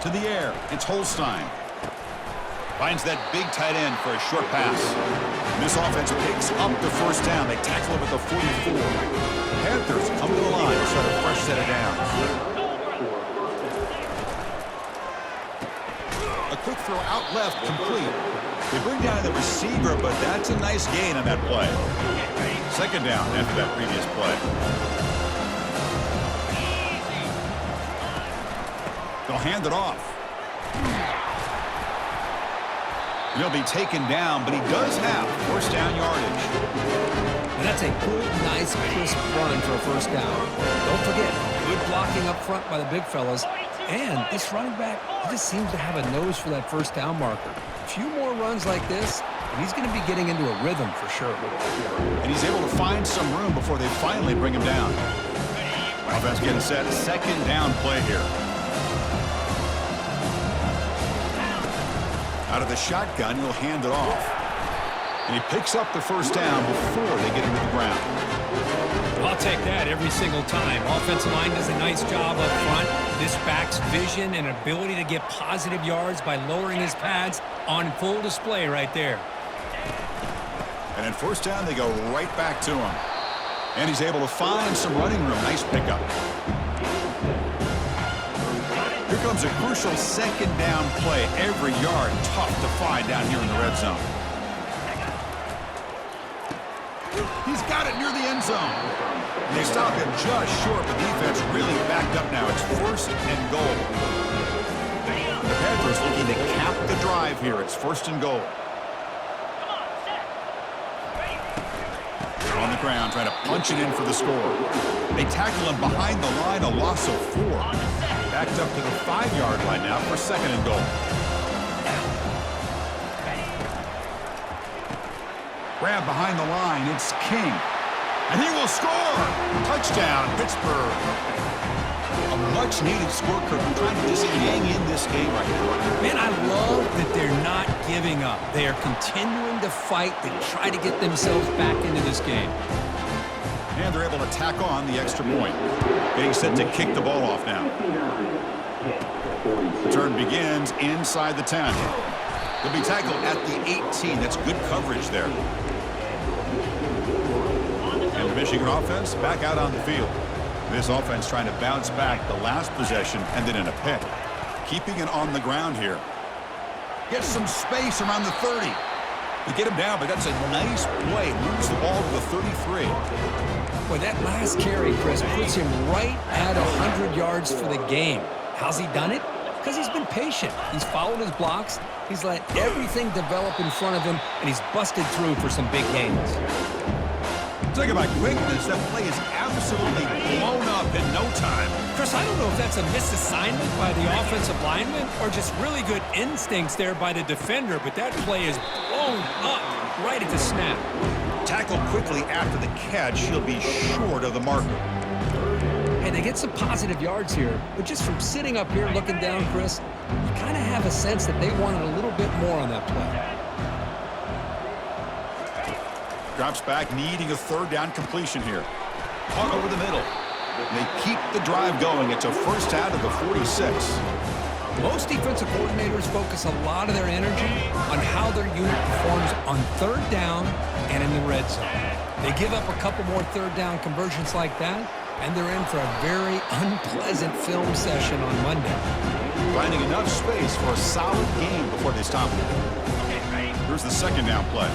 To the air, it's Holstein. Finds that big tight end for a short pass. And this offense picks up the first down. They tackle him at the 44. Panthers come to the line to start a fresh set of downs. A quick throw out left, complete. They bring down the receiver, but that's a nice gain on that play. Second down after that previous play. They'll hand it off. He'll be taken down, but he does have first down yardage. And that's a good, nice, crisp run for a first down. Don't forget, good blocking up front by the big fellas. And this running back, he just seems to have a nose for that first down marker. A few more runs like this, and he's going to be getting into a rhythm for sure. And he's able to find some room before they finally bring him down. Offense getting set. Second down play here. Out of the shotgun, he'll hand it off. And he picks up the first down before they get him to the ground. I'll take that every single time. Offensive line does a nice job up front. This back's vision and ability to get positive yards by lowering his pads on full display right there. And then first down, they go right back to him. And he's able to find some running room. Nice pickup. Here comes a crucial second down play. Every yard tough to find down here in the red zone. He's got it near the end zone. And they stop him just short. The defense really backed up now. It's first and goal. The Panthers looking to cap the drive here. It's first and goal. On the ground, trying to punch it in for the score. They tackle him behind the line, a loss of 4. Backed up to the 5-yard line now for second and goal. Grab behind the line, it's King. And he will score! Touchdown, Pittsburgh. A much-needed score, Kirk. Trying to just hang in this game right now. Man, I love that they're not giving up. They are continuing to fight to try to get themselves back into this game. And they're able to tack on the extra point. Getting set to kick the ball off now. Return begins inside the 10. They'll be tackled at the 18. That's good coverage there. And the Michigan offense back out on the field. This offense trying to bounce back the last possession and then in a pick. Keeping it on the ground here. Gets some space around the 30. They get him down, but that's a nice play. Moves the ball to the 33. Boy, that last carry, Chris, puts him right at 100 yards for the game. How's he done it? Because he's been patient. He's followed his blocks. He's let everything develop in front of him, and he's busted through for some big gains. Talk about quickness. That play is absolutely blown up in no time. Chris, I don't know if that's a misassignment by the offensive lineman or just really good instincts there by the defender, but that play is blown up right at the snap. Tackled quickly after the catch. He'll be short of the marker. Hey, they get some positive yards here, but just from sitting up here looking down, Chris, you kind of have a sense that they wanted a little bit more on that play. Drops back, needing a third down completion here. Caught over the middle. They keep the drive going. It's a first out of the 46. Most defensive coordinators focus a lot of their energy on how their unit performs on third down and in the red zone. They give up a couple more third down conversions like that, and they're in for a very unpleasant film session on Monday. Finding enough space for a solid game before they stop him. Here's the second down play.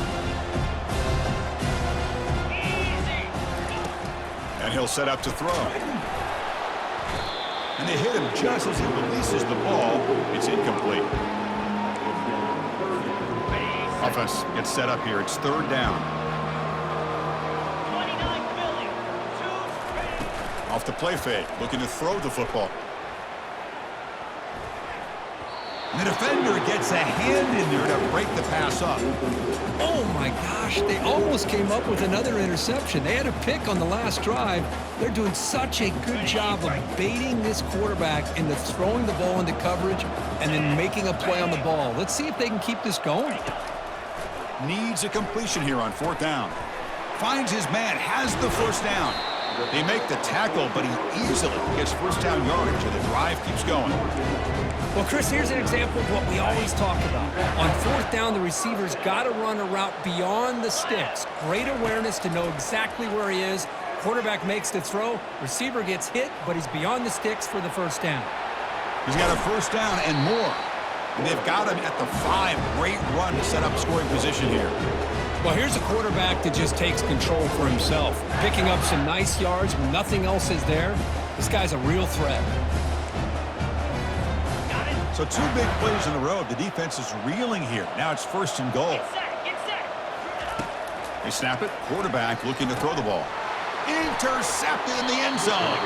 And he'll set up to throw. And they hit him just as he releases the ball. It's incomplete. Offense gets set up here. It's third down. Off the play fake, looking to throw the football. And the defender gets a hand in there to break the pass up. Oh, my gosh. They almost came up with another interception. They had a pick on the last drive. They're doing such a good job of baiting this quarterback into throwing the ball into coverage and then making a play on the ball. Let's see if they can keep this going. Needs a completion here on fourth down. Finds his man, has the first down. They make the tackle, but he easily gets first down yardage, and the drive keeps going. Well, Chris, here's an example of what we always talk about. On fourth down, the receiver's got to run a route beyond the sticks. Great awareness to know exactly where he is. Quarterback makes the throw. Receiver gets hit, but he's beyond the sticks for the first down. He's got a first down and more. And they've got him at the 5. Great run to set up scoring position here. Well, here's a quarterback that just takes control for himself, picking up some nice yards when nothing else is there. This guy's a real threat. So 2 big plays in a row. The defense is reeling here. Now it's first and goal. They snap it. Quarterback looking to throw the ball. Intercepted in the end zone.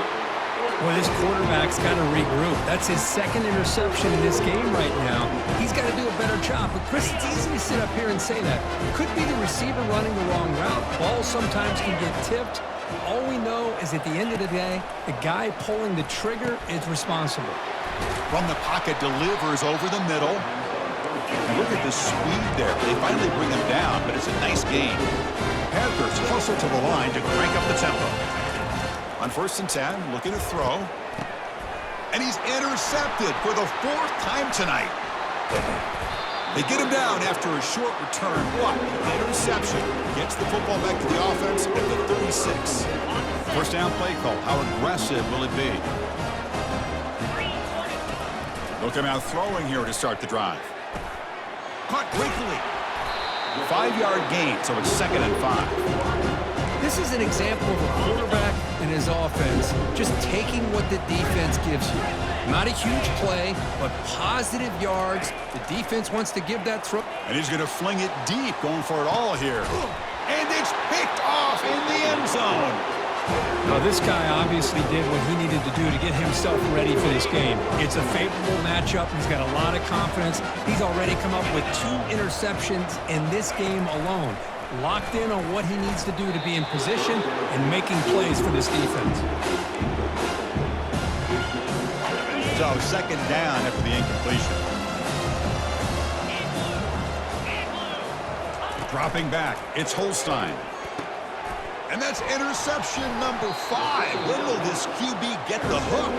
Well, this quarterback's got to regroup. That's his 2nd interception in this game right now. He's got to do a better job. But, Chris, it's easy to sit up here and say that. Could be the receiver running the wrong route. Balls sometimes can get tipped. All we know is at the end of the day, the guy pulling the trigger is responsible. From the pocket, delivers over the middle. And look at the speed there. They finally bring him down, but it's a nice gain. Panthers closer to the line to crank up the tempo. On first and 10, looking to throw. And he's intercepted for the 4th time tonight. They get him down after a short return. What? The interception gets the football back to the offense at the 36. First down play call. How aggressive will it be? Look him out throwing here to start the drive. Caught quickly. 5-yard gain, so it's 2nd and 5. This is an example of a quarterback and his offense just taking what the defense gives you. Not a huge play, but positive yards. The defense wants to give that throw. And he's going to fling it deep, going for it all here. And it's picked off in the end zone. Now, this guy obviously did what he needed to do to get himself ready for this game. It's a favorable matchup. He's got a lot of confidence. He's already come up with 2 interceptions in this game alone. Locked in on what he needs to do to be in position and making plays for this defense. So 2nd down after the incompletion. Dropping back, it's Holstein. And that's interception number 5. When will this QB get the hook?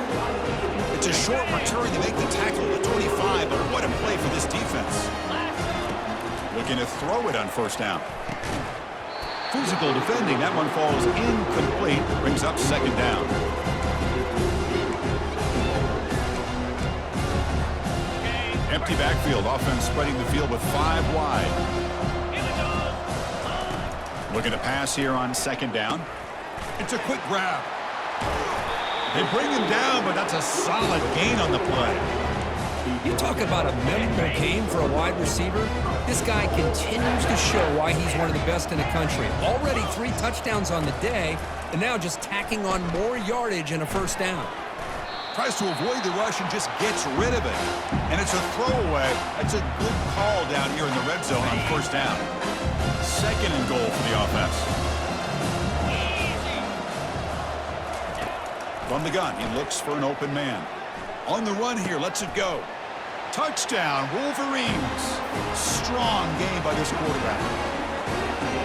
It's a short return. They make the tackle at the 25, but what a play for this defense. Looking to throw it on first down. Physical defending. That one falls incomplete. Brings up 2nd down. Empty backfield. Offense spreading the field with 5 wide. Looking to pass here on 2nd down. It's a quick grab. They bring him down, but that's a solid gain on the play. You talk about a memorable game for a wide receiver. This guy continues to show why he's one of the best in the country. Already 3 touchdowns on the day, and now just tacking on more yardage and a first down. Tries to avoid the rush and just gets rid of it. And it's a throwaway. That's a good call down here in the red zone on first down. 2nd and goal for the offense. From the gun, he looks for an open man. On the run here, lets it go. Touchdown, Wolverines. Strong game by this quarterback.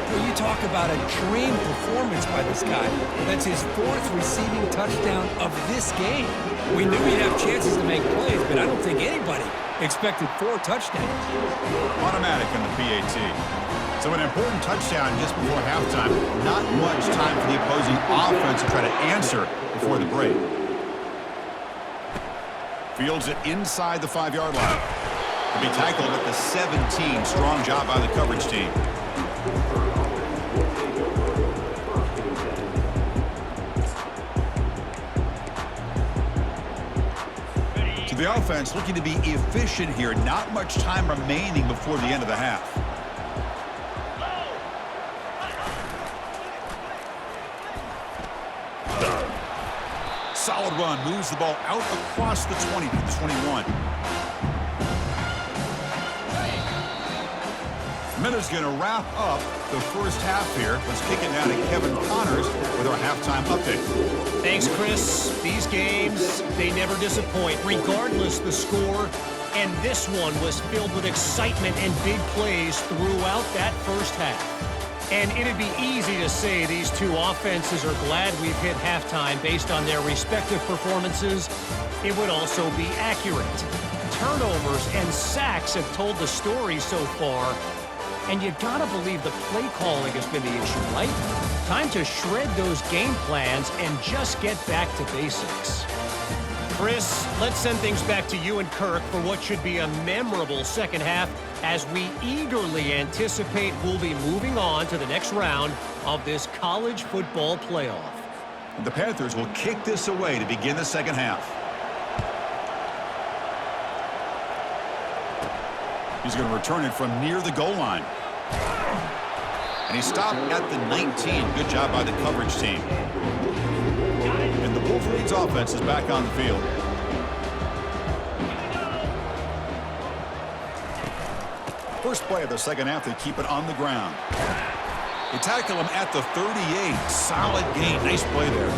Well, you talk about a dream performance by this guy. That's his 4th receiving touchdown of this game. We knew he'd have chances to make plays, but I don't think anybody expected 4 touchdowns. Automatic in the PAT. So an important touchdown just before halftime. Not much time for the opposing offense to try to answer before the break. Fields it inside the 5-yard line. To be tackled at the 17. Strong job by the coverage team. So the offense looking to be efficient here. Not much time remaining before the end of the half. Solid run, moves the ball out across the 20 to the 21. Miller's going to wrap up the first half here. Let's kick it now to Kevin Connors with our halftime update. Thanks, Chris. These games, they never disappoint, regardless the score. And this one was filled with excitement and big plays throughout that first half. And it'd be easy to say these two offenses are glad we've hit halftime based on their respective performances. It would also be accurate. Turnovers and sacks have told the story so far. And you gotta believe the play calling has been the issue, right? Time to shred those game plans and just get back to basics. Chris, let's send things back to you and Kirk for what should be a memorable second half as we eagerly anticipate we'll be moving on to the next round of this college football playoff. The Panthers will kick this away to begin the second half. He's going to return it from near the goal line. And he stopped at the 19. Good job by the coverage team. And the Wolverines offense is back on the field. First play of the second half, they keep it on the ground. They tackle him at the 38. Solid gain. Nice play there.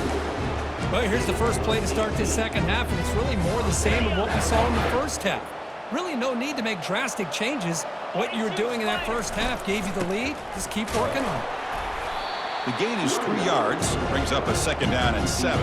Well, here's the first play to start this second half, and it's really more the same of what we saw in the first half. Really no need to make drastic changes. What you were doing in that first half gave you the lead. Just keep working on it. The gain is 3 yards. Brings up a second down and 7.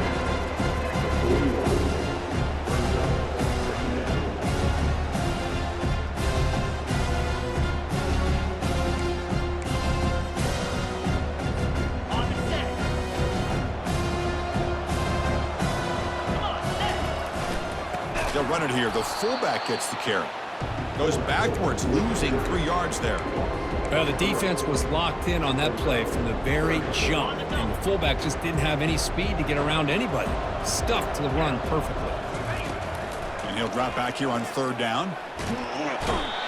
They'll run it here. The fullback gets the carry. Goes backwards, losing 3 yards there. Well, the defense was locked in on that play from the very jump, and the fullback just didn't have any speed to get around anybody. Stuffed the run perfectly. And he'll drop back here on third down.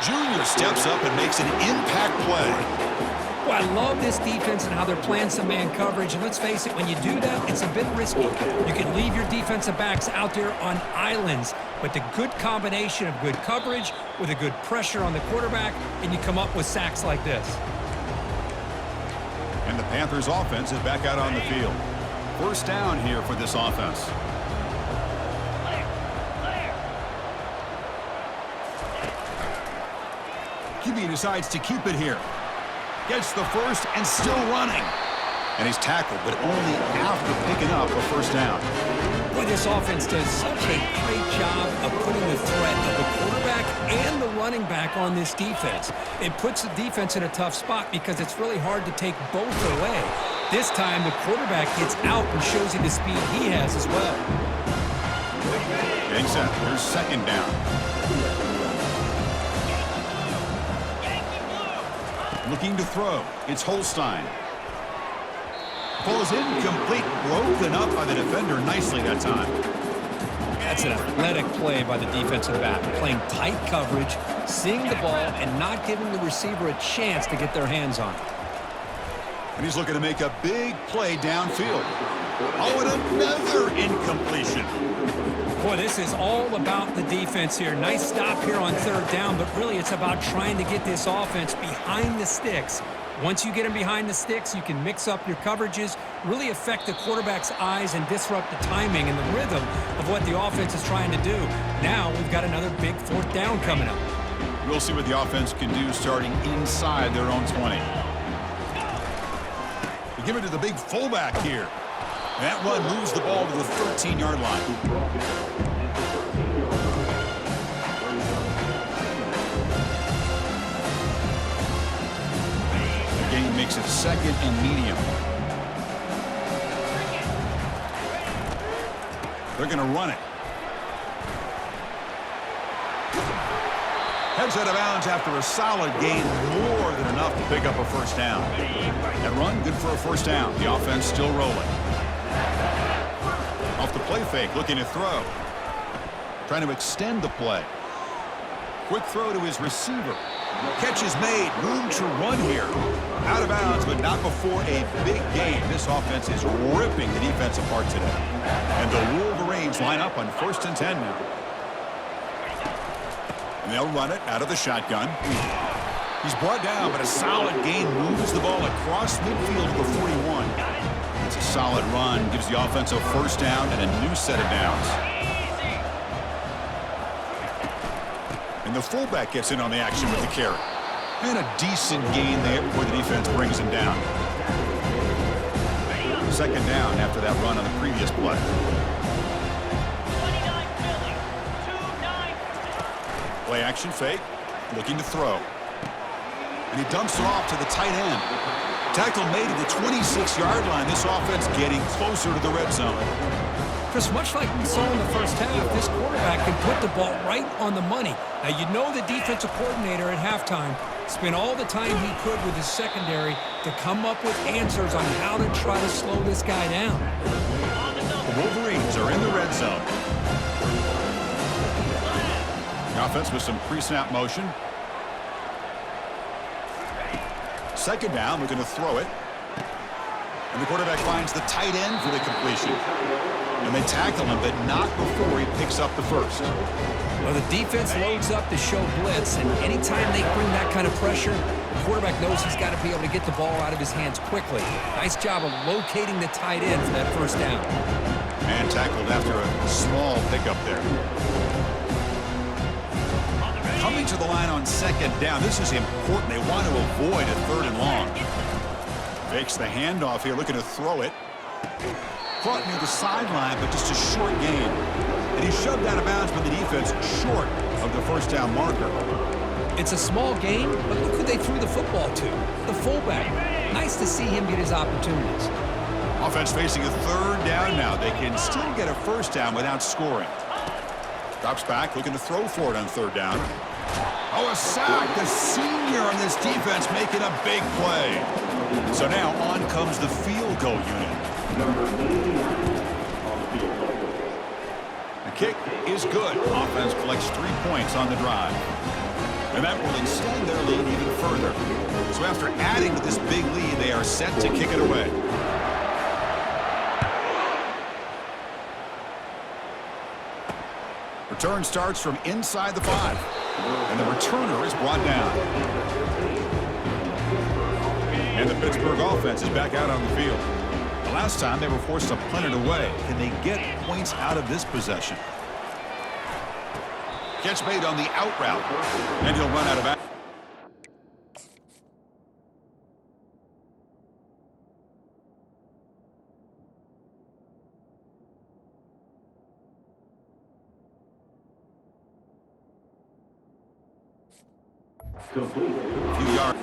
Junior steps up and makes an impact play. Well, I love this defense and how they're playing some man coverage. And let's face it, when you do that, it's a bit risky. You can leave your defensive backs out there on islands, but the good combination of good coverage with a good pressure on the quarterback, and you come up with sacks like this. And the Panthers offense is back out on the field. First down here for this offense. QB decides to keep it here. Gets the first and still running. And he's tackled, but only after picking up a first down. Boy, this offense does such a great job of putting the threat of the quarterback and the running back on this defense. It puts the defense in a tough spot because it's really hard to take both away. This time, the quarterback gets out and shows you the speed he has as well. Getting set. Here's second down. Looking to throw. It's Holstein. Falls incomplete. Broken up by the defender nicely that time. That's an athletic play by the defensive back. Playing tight coverage, seeing the ball, and not giving the receiver a chance to get their hands on it. And he's looking to make a big play downfield. Oh, and another incompletion. Boy, this is all about the defense here. Nice stop here on third down, but really it's about trying to get this offense behind the sticks. Once you get them behind the sticks, you can mix up your coverages, really affect the quarterback's eyes and disrupt the timing and the rhythm of what the offense is trying to do. Now we've got another big fourth down coming up. We'll see what the offense can do starting inside their own 20. They give it to the big fullback here. That run moves the ball to the 13-yard line. The game makes it second and medium. They're going to run it. Heads out of bounds after a solid gain, more than enough to pick up a first down. That run, good for a first down. The offense still rolling. Off the play fake, looking to throw. Trying to extend the play. Quick throw to his receiver. Catch is made. Room to run here. Out of bounds, but not before a big game. This offense is ripping the defense apart today. And the Wolverines line up on 1st and 10 now. And they'll run it out of the shotgun. He's brought down, but a solid gain moves the ball across midfield to the 41. It's a solid run, gives the offense a first down and a new set of downs. And the fullback gets in on the action with the carry. And a decent gain there before the defense brings him down. Second down after that run on the previous play. Play action fake, looking to throw. And he dumps it off to the tight end. Tackle made at the 26-yard line. This offense getting closer to the red zone. Chris, much like we saw in the first half, this quarterback can put the ball right on the money. Now, you know the defensive coordinator at halftime spent all the time he could with his secondary to come up with answers on how to try to slow this guy down. The Wolverines are in the red zone. The offense with some pre-snap motion. Second down, looking to throw it. And the quarterback finds the tight end for the completion. And they tackle him, but not before he picks up the first. Well, the defense loads up to show blitz, and anytime they bring that kind of pressure, the quarterback knows he's got to be able to get the ball out of his hands quickly. Nice job of locating the tight end for that first down. Man tackled after a small pickup there. Coming to the line on second down. This is important. They want to avoid a third and long. Fakes the handoff here, looking to throw it. Caught near the sideline, but just a short gain. And he shoved out of bounds by the defense short of the first down marker. It's a small game, but look who they threw the football to. The fullback. Nice to see him get his opportunities. Offense facing a third down now. They can still get a first down without scoring. Drops back, looking to throw for it on third down. Oh, a sack. The senior on this defense making a big play. So now on comes the field goal unit. The kick is good. Offense collects 3 points on the drive. And that will extend their lead even further. So after adding to this big lead, they are set to kick it away. Return starts from inside the 5. And the returner is brought down. And the Pittsburgh offense is back out on the field. The last time they were forced to punt it away. Can they get points out of this possession? Catch made on the out route. And he'll run out of bounds. A few yards.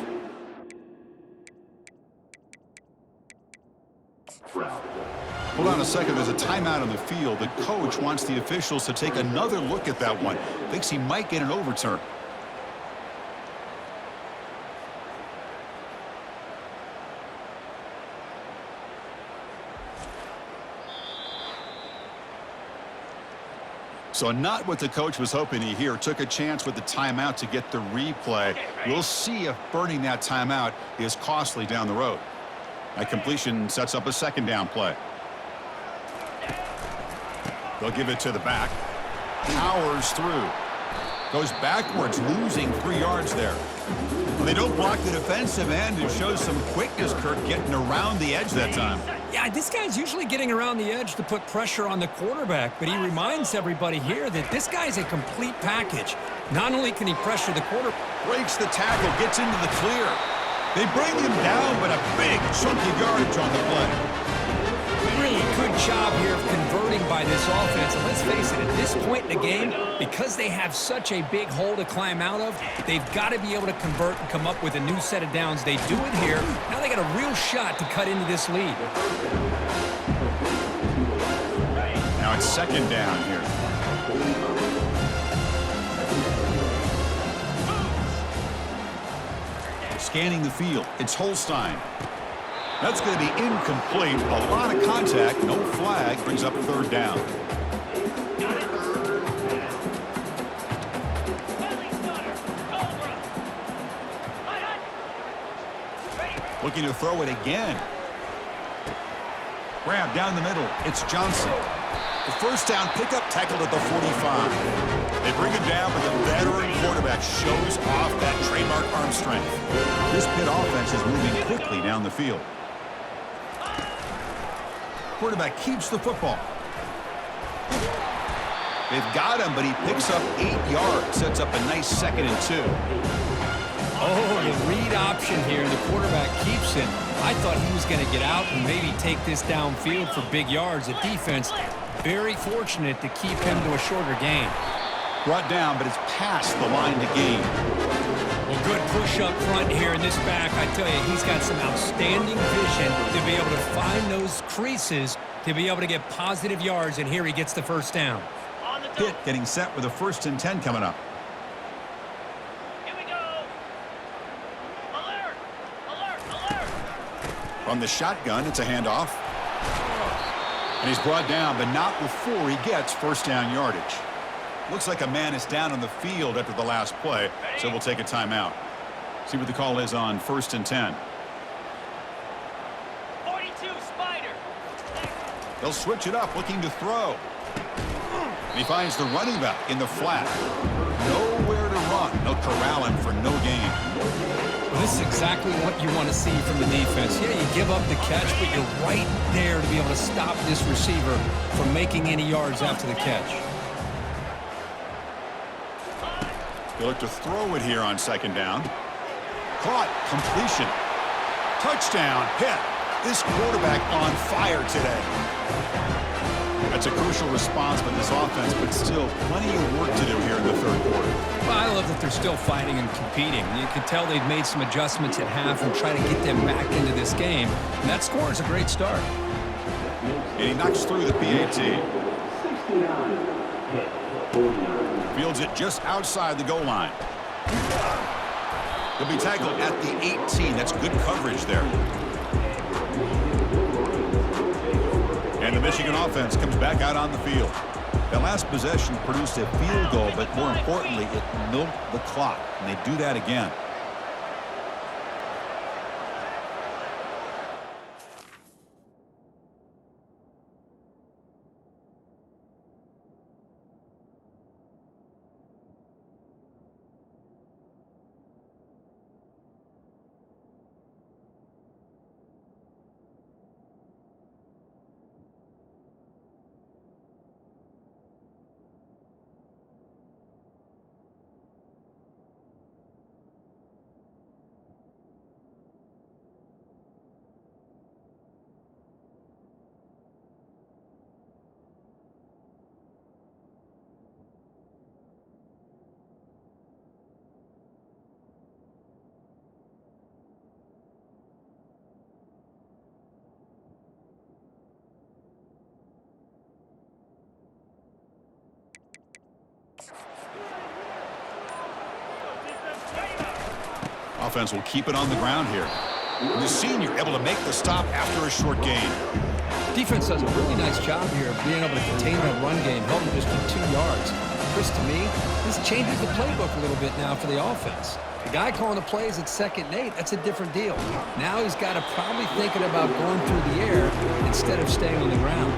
Hold on a second. There's a timeout on the field. The coach wants the officials to take another look at that one. Thinks he might get an overturn. So not what the coach was hoping to hear. Took a chance with the timeout to get the replay. We'll see if burning that timeout is costly down the road. That completion sets up a second down play. They'll give it to the back. Powers through. Goes backwards, losing 3 yards there. Well, they don't block the defensive end and shows some quickness, Kirk, getting around the edge that time. Yeah, this guy's usually getting around the edge to put pressure on the quarterback, but he reminds everybody here that this guy's a complete package. Not only can he pressure the quarterback, Breaks the tackle, gets into the clear. They bring him down, but a big chunk of yardage on the play. really good job here of converting by this offense. And let's face it, at this point in the game, because they have such a big hole to climb out of, they've got to be able to convert and come up with a new set of downs. They do it here. Now they got a real shot to cut into this lead. Now it's second down here. Scanning the field, it's Holstein. That's going to be incomplete. A lot of contact, no flag, brings up third down. Looking to throw it again. Grab down the middle, it's Johnson. The first down pickup, tackled at the 45. They bring it down, but the veteran quarterback shows off that trademark arm strength. This Pitt offense is moving quickly down the field. Quarterback keeps the football. They've got him, but he picks up 8 yards. Sets up a nice 2nd and 2. Oh, the read option here. The quarterback keeps it. I thought he was going to get out and maybe take this downfield for big yards. The defense, very fortunate to keep him to a shorter gain. Brought down, but it's past the line to gain. Well, good push up front here in this back. I tell you, he's got some outstanding vision to be able to find those creases to be able to get positive yards, and here he gets the first down. Pitt getting set with a 1st and 10 coming up. Here we go. Alert! Alert! Alert! From the shotgun, it's a handoff. And he's brought down, but not before he gets 1st down yardage. Looks like a man is down on the field after the last play, so we'll take a timeout. See what the call is on 1st and 10. 42, Spider. They'll switch it up, looking to throw. And he finds the running back in the flat. Nowhere to run. They'll corral him for no gain. Well, this is exactly what you want to see from the defense. Yeah, you give up the catch, but you're right there to be able to stop this receiver from making any yards after the catch. They look to throw it here on 2nd down. Caught. Completion. Touchdown. Pitt. This quarterback on fire today. That's a crucial response by this offense, but still plenty of work to do here in the 3rd quarter. Well, I love that they're still fighting and competing. You can tell they've made some adjustments at half and try to get them back into this game. And that score is a great start. And he knocks through the PAT. Fields it just outside the goal line. He'll be tackled at the 18. That's good coverage there. And the Michigan offense comes back out on the field. That last possession produced a field goal, but more importantly, it milked the clock. And they do that again. Offense will keep it on the ground here. And the senior able to make the stop after a short gain. Defense does a really nice job here of being able to contain that run game, held him just to 2 yards. Chris, to me, this changes the playbook a little bit now for the offense. The guy calling the plays at 2nd and 8, that's a different deal. Now he's got to probably thinking about going through the air instead of staying on the ground.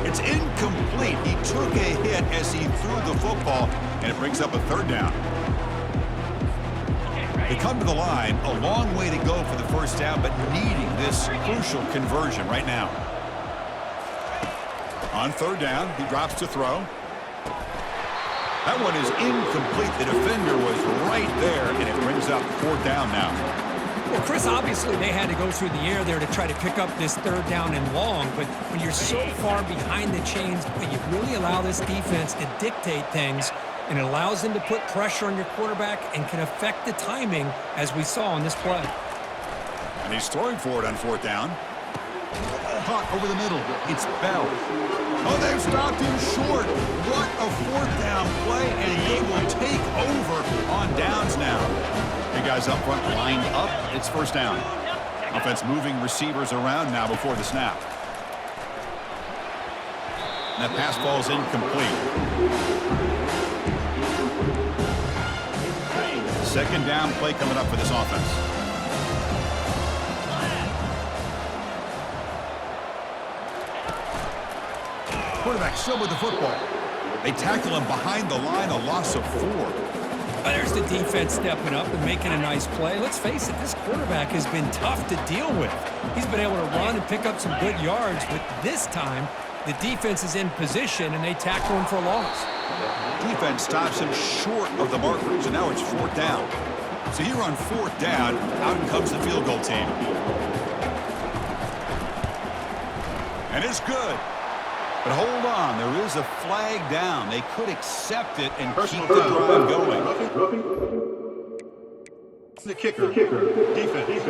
It's incomplete. He took a hit as he threw the football, and it brings up a 3rd down. They come to the line, a long way to go for the 1st down, but needing this crucial conversion right now. On 3rd down, he drops to throw. That one is incomplete. The defender was right there, and it brings up 4th down now. Well, Chris, obviously they had to go through the air there to try to pick up this 3rd down and long, but when you're so far behind the chains, you really allow this defense to dictate things, and it allows them to put pressure on your quarterback and can affect the timing, as we saw on this play. And he's throwing for it on 4th down. Caught over the middle. It's Bell. Oh, they've stopped him short. What a 4th down play, and he will take over on downs now. Big guys up front lined up. It's 1st down. Offense moving receivers around now before the snap. And that pass ball's incomplete. 2nd down play coming up for this offense. Quarterback still with the football. They tackle him behind the line, a loss of 4. There's the defense stepping up and making a nice play. Let's face it, this quarterback has been tough to deal with. He's been able to run and pick up some good yards, but this time the defense is in position and they tackle him for a loss. Defense stops him short of the markers, and now it's 4th down. So here on 4th down, out comes the field goal team. And it's good. But hold on, there is a flag down. They could accept it and keep the drive going. The kicker. Defense.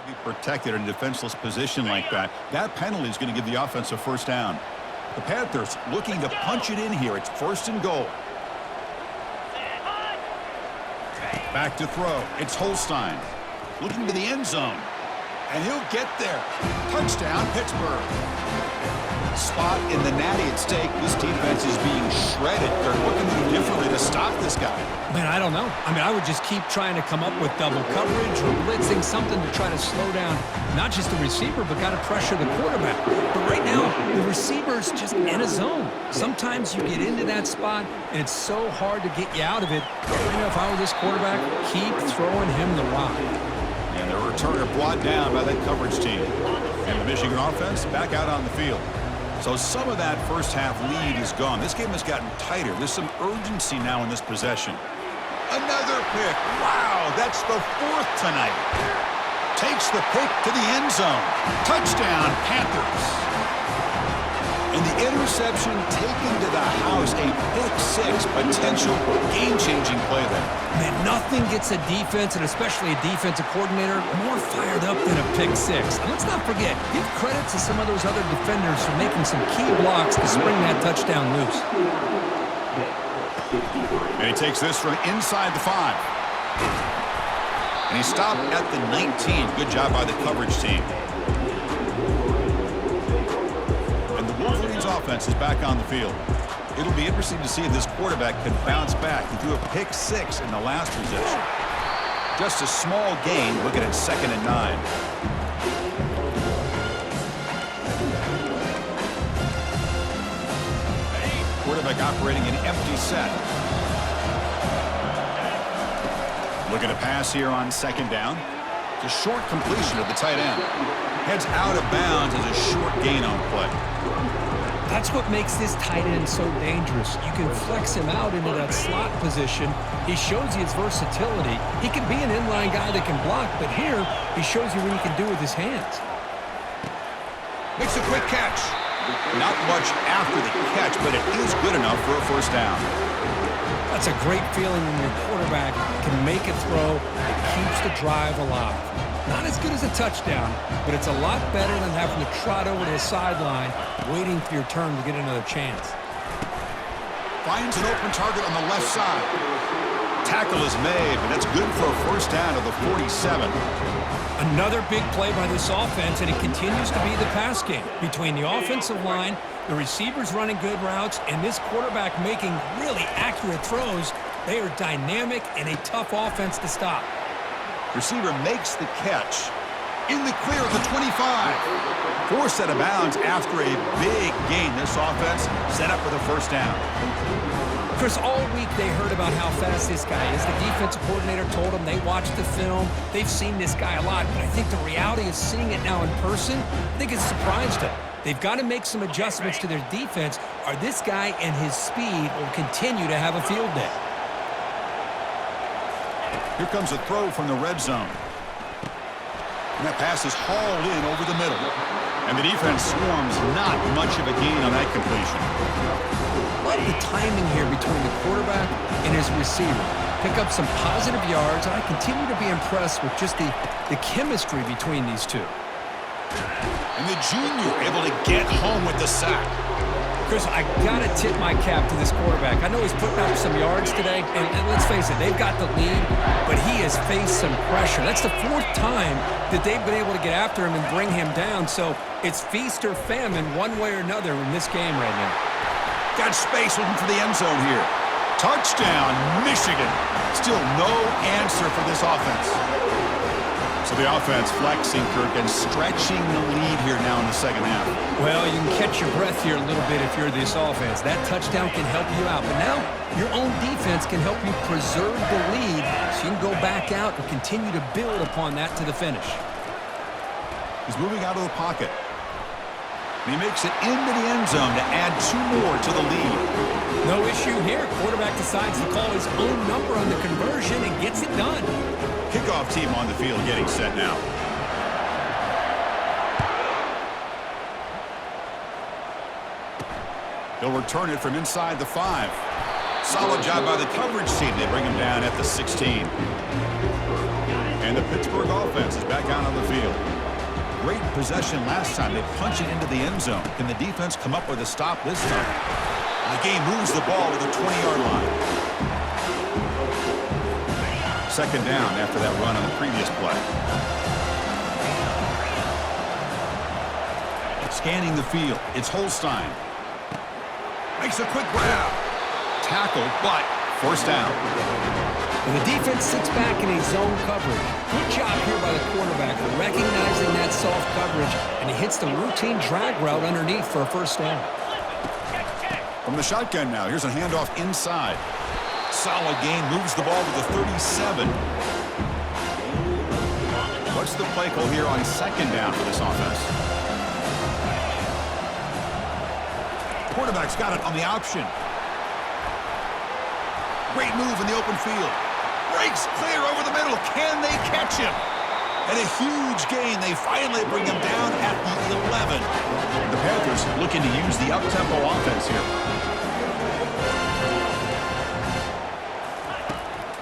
Be protected in a defenseless position like that. That penalty is going to give the offense a first down. The Panthers looking to punch it in here. It's 1st and goal. Back to throw. It's Holstein looking to the end zone. And he'll get there. Touchdown, Pittsburgh. Spot in the natty at stake. This defense is being shredded. What can they do differently to stop this guy? Man, I don't know. I mean, I would just keep trying to come up with double coverage or blitzing, something to try to slow down not just the receiver, but got to pressure the quarterback. But right now, the receiver's just in a zone. Sometimes you get into that spot, and it's so hard to get you out of it. You know, if I were this quarterback, keep throwing him the rock. And the returner brought down by that coverage team. And the Michigan offense back out on the field. So some of that first half lead is gone. This game has gotten tighter. There's some urgency now in this possession. Another pick. Wow, that's the 4th tonight. Takes the pick to the end zone. Touchdown, Panthers. And the interception taken to the house. A pick-6 potential game-changing play there. Man, nothing gets a defense, and especially a defensive coordinator, more fired up than a pick-6. And let's not forget, give credit to some of those other defenders for making some key blocks to spring that touchdown loose. And he takes this from inside the 5. And he stopped at the 19. Good job by the coverage team. And the Wolverines offense is back on the field. It'll be interesting to see if this quarterback can bounce back. He threw a pick-6 in the last possession. Just a small gain, looking at 2nd and 9. Quarterback operating an empty set. Looking to pass here on 2nd down. It's a short completion of the tight end. Heads out of bounds as a short gain on play. That's what makes this tight end so dangerous. You can flex him out into that slot position. He shows you his versatility. He can be an inline guy that can block, but here he shows you what he can do with his hands. Makes a quick catch. Not much after the catch, but it is good enough for a first down. That's a great feeling when your quarterback can make a throw that keeps the drive alive. Not as good as a touchdown, but it's a lot better than having to trot over to the sideline, waiting for your turn to get another chance. Finds an open target on the left side. Tackle is made, but that's good for a first down to the 47. Another big play by this offense, and it continues to be the pass game. Between the offensive line, the receivers running good routes, and this quarterback making really accurate throws, they are dynamic and a tough offense to stop. Receiver makes the catch. In the clear at the 25. Forced out of bounds after a big gain. This offense set up for the first down. Chris, all week they heard about how fast this guy is. The defensive coordinator told them they watched the film. They've seen this guy a lot, but I think the reality is seeing it now in person, I think it's surprised them. They've got to make some adjustments to their defense, or this guy and his speed will continue to have a field day. Here comes a throw from the red zone. And that pass is hauled in over the middle. And the defense swarms not much of a gain on that completion. Love the timing here between the quarterback and his receiver. Pick up some positive yards, and I continue to be impressed with just the chemistry between these two. And the junior able to get home with the sack. Chris, I got to tip my cap to this quarterback. I know he's putting up some yards today, and let's face it, they've got the lead, but he has faced some pressure. That's the 4th time that they've been able to get after him and bring him down, so it's feast or famine one way or another in this game right now. Got space looking for the end zone here. Touchdown, Michigan. Still no answer for this offense. So the offense flexing, Kirk, and stretching the lead here now in the second half. Well, you can catch your breath here a little bit if you're this offense. That touchdown can help you out. But now your own defense can help you preserve the lead so you can go back out and continue to build upon that to the finish. He's moving out of the pocket. And he makes it into the end zone to add 2 more to the lead. No issue here. Quarterback decides to call his own number on the conversion and gets it done. Kickoff team on the field getting set now. He'll return it from inside the 5. Solid job by the coverage team. They bring him down at the 16. And the Pittsburgh offense is back out on the field. Great possession last time. They punch it into the end zone. Can the defense come up with a stop this time? The game moves the ball to the 20-yard line. Second down after that run on the previous play. Scanning the field. It's Holstein. Makes a quick grab. Tackle, but first down. And the defense sits back in a zone coverage. Good job here by the quarterback for recognizing that soft coverage, and he hits the routine drag route underneath for a first down. From the shotgun now, here's a handoff inside. Solid gain, moves the ball to the 37. What's the play call here on second down for this offense? Quarterback's got it on the option. Great move in the open field. Breaks clear over the middle. Can they catch him? And a huge gain. They finally bring him down at the 11. The Panthers looking to use the up-tempo offense here.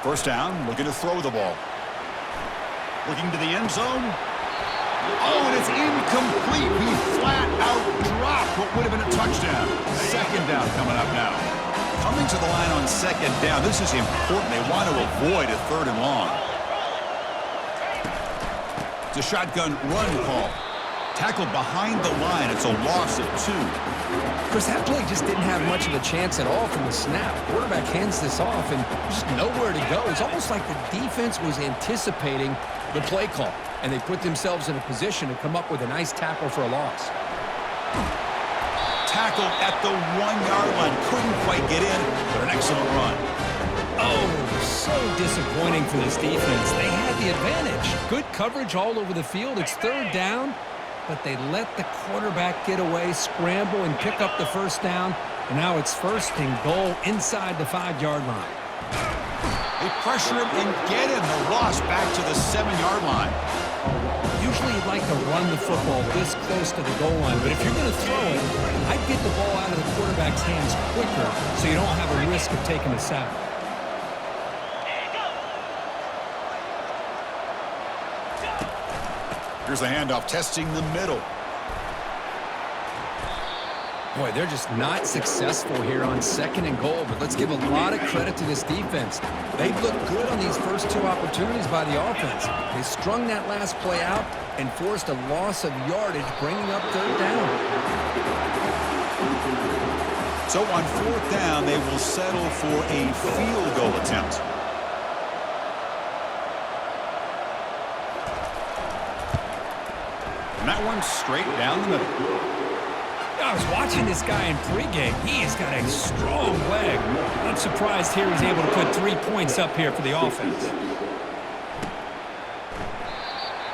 First down, looking to throw the ball. Looking to the end zone. Oh, and it's incomplete. He flat out dropped what would have been a touchdown. Second down coming up now. Coming to the line on second down. This is important. They want to avoid a third and long. It's a shotgun run call. Tackled behind the line. It's a loss of 2. Chris, that play just didn't have much of a chance at all from the snap. Quarterback hands this off and just nowhere to go. It's almost like the defense was anticipating the play call, and they put themselves in a position to come up with a nice tackle for a loss. Tackled at the 1-yard line. Couldn't quite get in, but an excellent run. Oh, so disappointing for this defense. They had the advantage. Good coverage all over the field. It's third down, but they let the quarterback get away, scramble, and pick up the first down. And now it's first and goal inside the 5-yard line. They pressure him and get him. The loss back to the 7-yard line. Usually you'd like to run the football this close to the goal line, but if you're going to throw it, I'd get the ball out of the quarterback's hands quicker so you don't have a risk of taking a sack. Here's the handoff, testing the middle. Boy, they're just not successful here on second and goal, but let's give a lot of credit to this defense. They've looked good on these first 2 opportunities by the offense. They strung that last play out and forced a loss of yardage, bringing up third down. So on fourth down, they will settle for a field goal attempt. And that one's straight down the middle. I was watching this guy in pregame. He has got a strong leg. I'm surprised here he's able to put 3 points up here for the offense.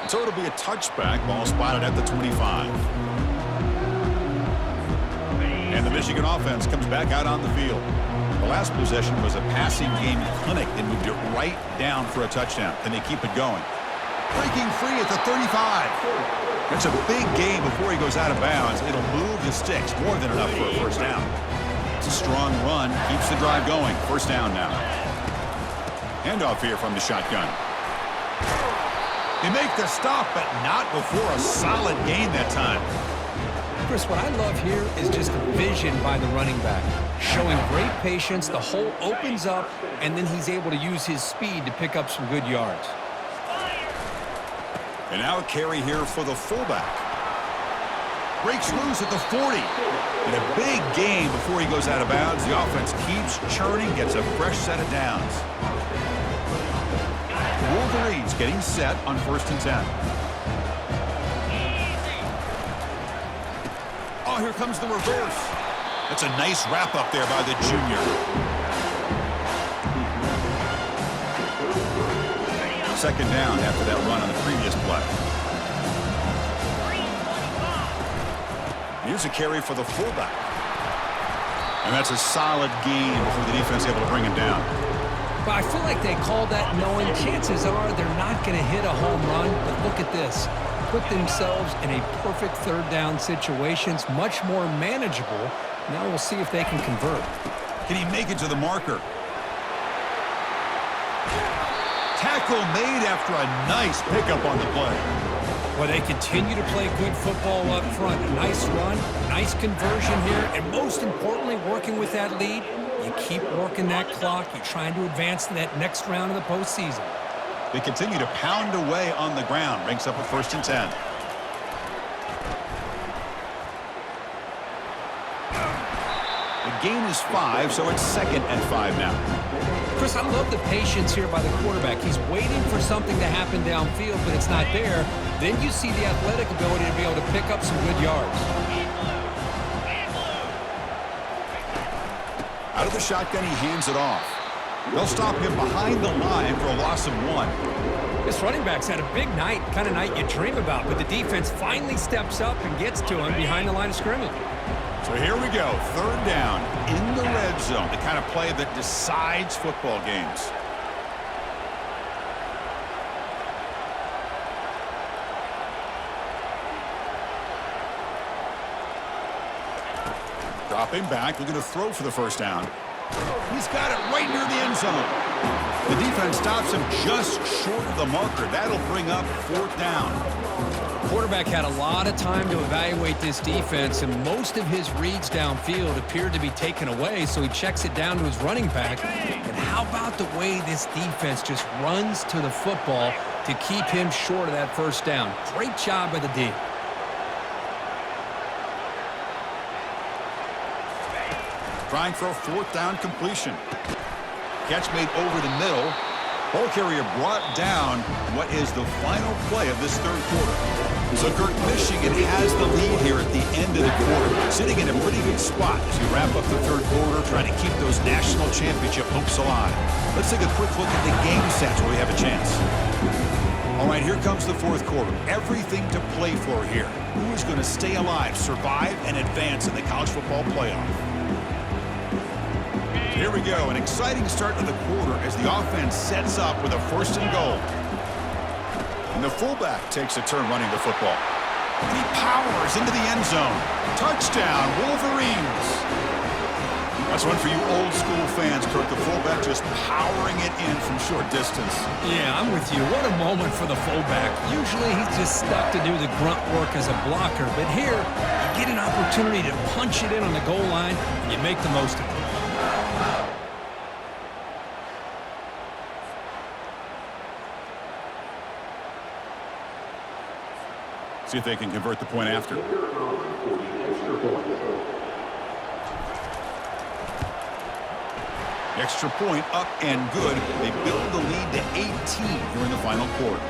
So it'll be a touchback. Ball spotted at the 25. And the Michigan offense comes back out on the field. The last possession was a passing game clinic. They moved it right down for a touchdown, and they keep it going. Breaking free at the 35. It's a big game before he goes out of bounds. It'll move the sticks, more than enough for a first down. It's a strong run, keeps the drive going. First down now. Handoff here from the shotgun. They make the stop, but not before a solid gain that time. Chris, what I love here is just the vision by the running back. Showing great patience, the hole opens up, and then he's able to use his speed to pick up some good yards. And now a carry here for the fullback. Breaks loose at the 40. And a big gain before he goes out of bounds. The offense keeps churning, gets a fresh set of downs. The screens, getting set on 1st and 10. Oh, here comes the reverse. That's a nice wrap up there by the junior. Second down after that run on the previous play. Here's a carry for the fullback. And that's a solid gain before the defense able to bring him down. But I feel like they called that knowing chances are they're not going to hit a home run. But look at this. Put themselves in a perfect 3rd down situations, much more manageable. Now we'll see if they can convert. Can he make it to the marker? Tackle made after a nice pickup on the play. Well, they continue to play good football up front. A nice run, nice conversion here, and most importantly, working with that lead, you keep working that clock. You're trying to advance to that next round of the postseason. They continue to pound away on the ground. Brings up a 1st and 10. The gain is 5, so it's 2nd and 5 now. Chris, I love the patience here by the quarterback. He's waiting for something to happen downfield, but it's not there. Then you see the athletic ability to be able to pick up some good yards. Out of the shotgun, he hands it off. They'll stop him behind the line for a loss of 1. This running back's had a big night, kind of night you dream about, but the defense finally steps up and gets to him behind the line of scrimmage. So here we go, 3rd down in the red zone, the kind of play that decides football games. Dropping back, looking to throw for the 1st down. He's got it right near the end zone. The defense stops him just short of the marker. That'll bring up 4th down. Quarterback had a lot of time to evaluate this defense, and most of his reads downfield appeared to be taken away, so he checks it down to his running back. And how about the way this defense just runs to the football to keep him short of that 1st down? Great job by the D. Trying for a 4th down completion. Catch made over the middle. Ball carrier brought down what is the final play of this 3rd quarter. So Kirk, Michigan has the lead here at the end of the quarter, sitting in a pretty good spot as we wrap up the 3rd quarter, trying to keep those national championship hopes alive. Let's take a quick look at the game sets where we have a chance. All right, here comes the 4th quarter. Everything to play for here. Who is going to stay alive, survive, and advance in the college football playoff? Here we go, an exciting start to the quarter as the offense sets up with a 1st and goal. And the fullback takes a turn running the football. And he powers into the end zone. Touchdown, Wolverines. That's one for you old school fans, Kirk. The fullback just powering it in from short distance. Yeah, I'm with you. What a moment for the fullback. Usually he's just stuck to do the grunt work as a blocker, but here you get an opportunity to punch it in on the goal line, and you make the most of it. See if they can convert the point after. Extra point up and good. They build the lead to 18 here in the final quarter.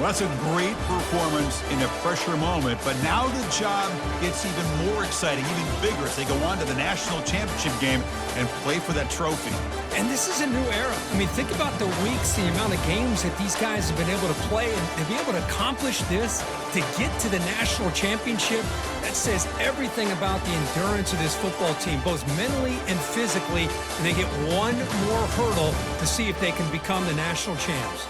Well, that's a great performance in a pressure moment, but now the job gets even more exciting, even bigger as they go on to the national championship game and play for that trophy. And this is a new era. I mean, think about the weeks, the amount of games that these guys have been able to play, and to be able to accomplish this, to get to the national championship, that says everything about the endurance of this football team, both mentally and physically, and they get one more hurdle to see if they can become the national champs.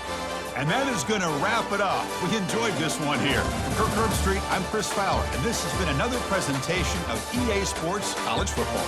And that is going to wrap it up. We enjoyed this one here. From Kirk Herbstreit, I'm Chris Fowler, and this has been another presentation of EA Sports College Football.